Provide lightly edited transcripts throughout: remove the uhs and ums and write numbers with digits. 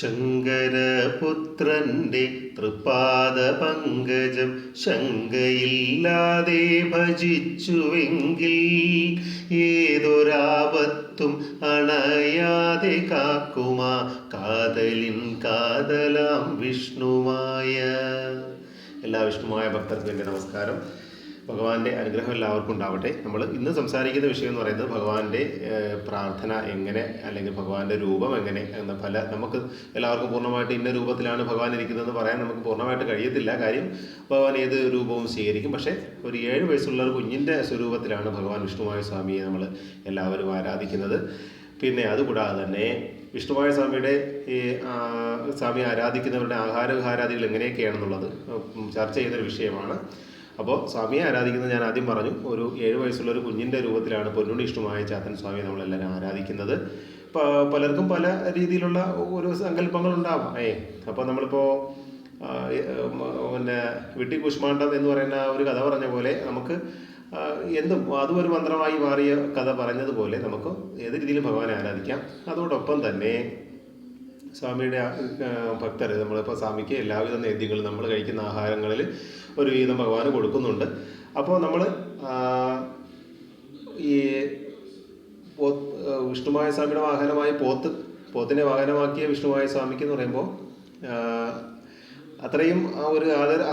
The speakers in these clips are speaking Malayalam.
ശങ്കരപുത്രന്റെ തൃപാദ പങ്കജം ശങ്കയില്ലാതെ ഭജിച്ചുവെങ്കിൽ ഏതൊരാപത്തും അണയാതെ കാക്കുമാ കാതലിൻ കാതലാം വിഷ്ണുമായ. എല്ലാ വിഷ്ണുമായ ഭക്തർക്കും എൻ്റെ നമസ്കാരം. ഭഗവാന്റെ അനുഗ്രഹം എല്ലാവർക്കും ഉണ്ടാവട്ടെ. നമ്മൾ ഇന്ന് സംസാരിക്കുന്ന വിഷയം എന്ന് പറയുന്നത് ഭഗവാന്റെ പ്രാർത്ഥന എങ്ങനെ, അല്ലെങ്കിൽ ഭഗവാന്റെ രൂപം എങ്ങനെ എന്ന നമുക്ക് എല്ലാവർക്കും പൂർണ്ണമായിട്ട് ഇന്ന രൂപത്തിലാണ് ഭഗവാൻ ഇരിക്കുന്നതെന്ന് പറയാൻ നമുക്ക് പൂർണ്ണമായിട്ട് കഴിയത്തില്ല. കാര്യം ഭഗവാൻ ഏത് രൂപവും സ്വീകരിക്കും. പക്ഷേ ഒരു 7 വയസ്സുള്ള ഒരു കുഞ്ഞിൻ്റെ സ്വരൂപത്തിലാണ് ഭഗവാൻ വിഷ്ണുമായ സ്വാമിയെ നമ്മൾ എല്ലാവരും ആരാധിക്കുന്നത്. പിന്നെ അതുകൂടാതെ തന്നെ വിഷ്ണുമായ സ്വാമിയുടെ സ്വാമിയെ ആരാധിക്കുന്നവരുടെ ആഹാരവിഹാരാദികൾ എങ്ങനെയൊക്കെയാണെന്നുള്ളത് ചർച്ച ചെയ്യുന്നൊരു വിഷയമാണ്. അപ്പോൾ സ്വാമിയെ ആരാധിക്കുന്നത് ഞാൻ ആദ്യം പറഞ്ഞു, ഒരു 7 വയസ്സുള്ള ഒരു കുഞ്ഞിൻ്റെ രൂപത്തിലാണ് പൊന്നുണ്ണി വിഷ്ണുമായ ചാത്തൻ സ്വാമിയെ നമ്മളെല്ലാവരും ആരാധിക്കുന്നത്. പലർക്കും പല രീതിയിലുള്ള ഓരോ സങ്കല്പങ്ങളുണ്ടാവും. അപ്പോൾ നമ്മളിപ്പോൾ പിന്നെ വിട്ടി കുഷ്മാണ്ഡം എന്ന് പറയുന്ന ഒരു കഥ പറഞ്ഞ പോലെ നമുക്ക് എന്തും അതും ഒരു മന്ത്രമായി മാറിയ കഥ പറഞ്ഞതുപോലെ നമുക്ക് ഏത് രീതിയിലും ഭഗവാനെ ആരാധിക്കാം. അതോടൊപ്പം തന്നെ സ്വാമിയുടെ ഭക്തർ നമ്മളിപ്പോൾ സ്വാമിക്ക് എല്ലാവിധ നേദ്യങ്ങളും നമ്മൾ കഴിക്കുന്ന ആഹാരങ്ങളിൽ ഒരു വീതം ഭഗവാന് കൊടുക്കുന്നുണ്ട്. അപ്പോൾ നമ്മൾ ഈ വിഷ്ണുമായ സ്വാമിയുടെ വാഹനമായി പോത്തിനെ വാഹനമാക്കിയ വിഷ്ണുമായ സ്വാമിക്ക് എന്ന് പറയുമ്പോൾ അത്രയും ആ ഒരു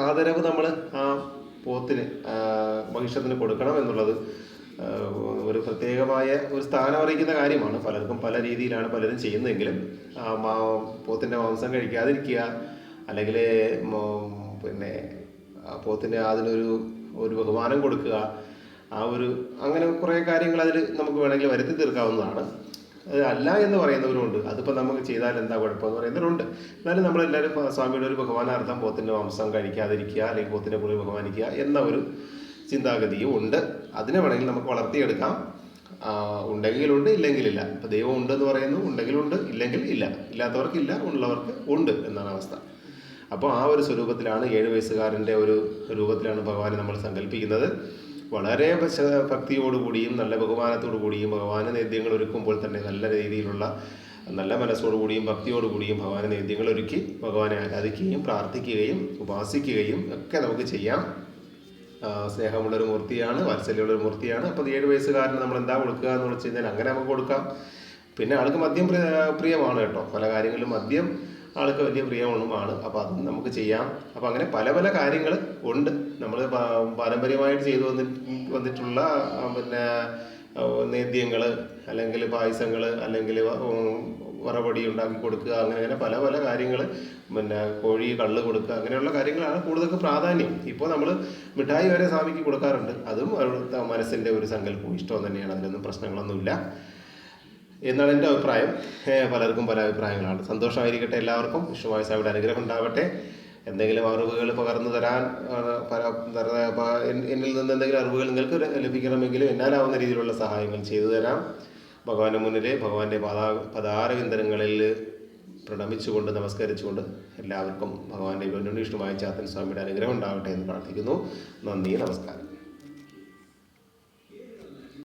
ആദരവ് നമ്മൾ ആ പോത്തിന് മഹിഷത്തിന് കൊടുക്കണം എന്നുള്ളത് ഒരു പ്രത്യേകമായ ഒരു സ്ഥാനം അറിയിക്കുന്ന കാര്യമാണ്. പലർക്കും പല രീതിയിലാണ് പലരും ചെയ്യുന്നതെങ്കിലും പോത്തിൻ്റെ മാംസം കഴിക്കാതിരിക്കുക, അല്ലെങ്കിൽ പിന്നെ പോത്തിന് അതിനൊരു ബഹുമാനം കൊടുക്കുക, അങ്ങനെ കുറേ കാര്യങ്ങൾ അതിൽ നമുക്ക് വേണമെങ്കിൽ വരുത്തി തീർക്കാവുന്നതാണ്. അത് അല്ല എന്ന് പറയുന്നവരുണ്ട്. അതിപ്പോൾ നമുക്ക് ചെയ്താൽ എന്താ കുഴപ്പമെന്ന് പറയുന്നവരുണ്ട്. എന്നാലും നമ്മളെല്ലാവരും സ്വാമിയുടെ ഒരു ബഹുമാനാർത്ഥം പോത്തിൻ്റെ മാംസം കഴിക്കാതിരിക്കുക, അല്ലെങ്കിൽ പോത്തിനെ കൂടുതൽ ബഹുമാനിക്കുക എന്ന ഒരു ചിന്താഗതിയും ഉണ്ട്. അതിനെ വേണമെങ്കിൽ നമുക്ക് വളർത്തിയെടുക്കാം. ഉണ്ടെങ്കിലുണ്ട്, ഇല്ലെങ്കിലില്ല. ഇപ്പോൾ ദൈവം ഉണ്ടെന്ന് പറയുന്നു, ഉണ്ടെങ്കിലുണ്ട്, ഇല്ലെങ്കിൽ ഇല്ല. ഇല്ലാത്തവർക്കില്ല, ഉള്ളവർക്ക് ഉണ്ട് എന്നാണ് അവസ്ഥ. അപ്പോൾ ആ ഒരു സ്വരൂപത്തിലാണ് 7 വയസ്സുകാരൻ്റെ ഒരു രൂപത്തിലാണ് ഭഗവാനെ നമ്മൾ സങ്കല്പിക്കുന്നത്. വളരെ ഭക്തിയോടുകൂടിയും നല്ല ബഹുമാനത്തോടു കൂടിയും ഭഗവാന് നേദ്യങ്ങൾ ഒരുക്കുമ്പോൾ തന്നെ നല്ല രീതിയിലുള്ള നല്ല മനസ്സോടുകൂടിയും ഭക്തിയോടുകൂടിയും ഭഗവാന് നേദ്യങ്ങൾ ഒരുക്കി ഭഗവാനെ ആരാധിക്കുകയും പ്രാർത്ഥിക്കുകയും ഉപാസിക്കുകയും ഒക്കെ നമുക്ക് ചെയ്യാം. സ്നേഹമുള്ളൊരു മൂർത്തിയാണ്, വാത്സല്യമുള്ളൊരു മൂർത്തിയാണ്. അപ്പോൾ 7 വയസ്സുകാരന് നമ്മൾ എന്താ കൊടുക്കുക എന്ന് വെച്ച് കഴിഞ്ഞാൽ അങ്ങനെ നമുക്ക് കൊടുക്കാം. പിന്നെ ആൾക്ക് മദ്യം പ്രിയമാണ് കേട്ടോ. പല കാര്യങ്ങളിലും മദ്യം ആൾക്ക് വലിയ പ്രിയമാണ്. അപ്പോൾ അതും നമുക്ക് ചെയ്യാം. അപ്പോൾ അങ്ങനെ പല പല കാര്യങ്ങൾ ഉണ്ട്. നമ്മൾ പാരമ്പര്യമായിട്ട് ചെയ്തു വന്നിട്ടുള്ള പിന്നെ നേദ്യങ്ങൾ, അല്ലെങ്കിൽ പായസങ്ങൾ, അല്ലെങ്കിൽ വറപടി ഉണ്ടാക്കി കൊടുക്കുക, അങ്ങനെ പല പല കാര്യങ്ങൾ, പിന്നെ കോഴി കള്ള് കൊടുക്കുക, അങ്ങനെയുള്ള കാര്യങ്ങളാണ് കൂടുതൽ പ്രാധാന്യം. ഇപ്പോൾ നമ്മൾ മിഠായി വരെ സ്വാമിക്ക് കൊടുക്കാറുണ്ട്. അതും അവരുടെ മനസ്സിൻ്റെ ഒരു സങ്കല്പവും ഇഷ്ടവും തന്നെയാണ്. അതിലൊന്നും പ്രശ്നങ്ങളൊന്നുമില്ല എന്നാണ് എൻ്റെ അഭിപ്രായം. പലർക്കും പല അഭിപ്രായങ്ങളാണ്. സന്തോഷമായിരിക്കട്ടെ എല്ലാവർക്കും. വിഷ്ണുമായ സ്വാമിയുടെ അനുഗ്രഹം ഉണ്ടാവട്ടെ. എന്തെങ്കിലും അറിവുകൾ പകർന്നു തരാൻ എന്നിൽ നിന്ന് എന്തെങ്കിലും അറിവുകൾ നിങ്ങൾക്ക് ലഭിക്കണമെങ്കിലും എന്നാലാവുന്ന രീതിയിലുള്ള സഹായങ്ങൾ ചെയ്തു തരാം. ഭഗവാന്റെ മുന്നിൽ ഭഗവാന്റെ പദാരവിന്ദനങ്ങളിൽ പ്രണമിച്ചുകൊണ്ട് നമസ്കരിച്ചുകൊണ്ട് എല്ലാവർക്കും ഭഗവാന്റെ വിഷ്ണുമായ ചാത്തൻ സ്വാമിയുടെ അനുഗ്രഹം ഉണ്ടാവട്ടെ എന്ന് പ്രാർത്ഥിക്കുന്നു. നന്ദി, നമസ്കാരം.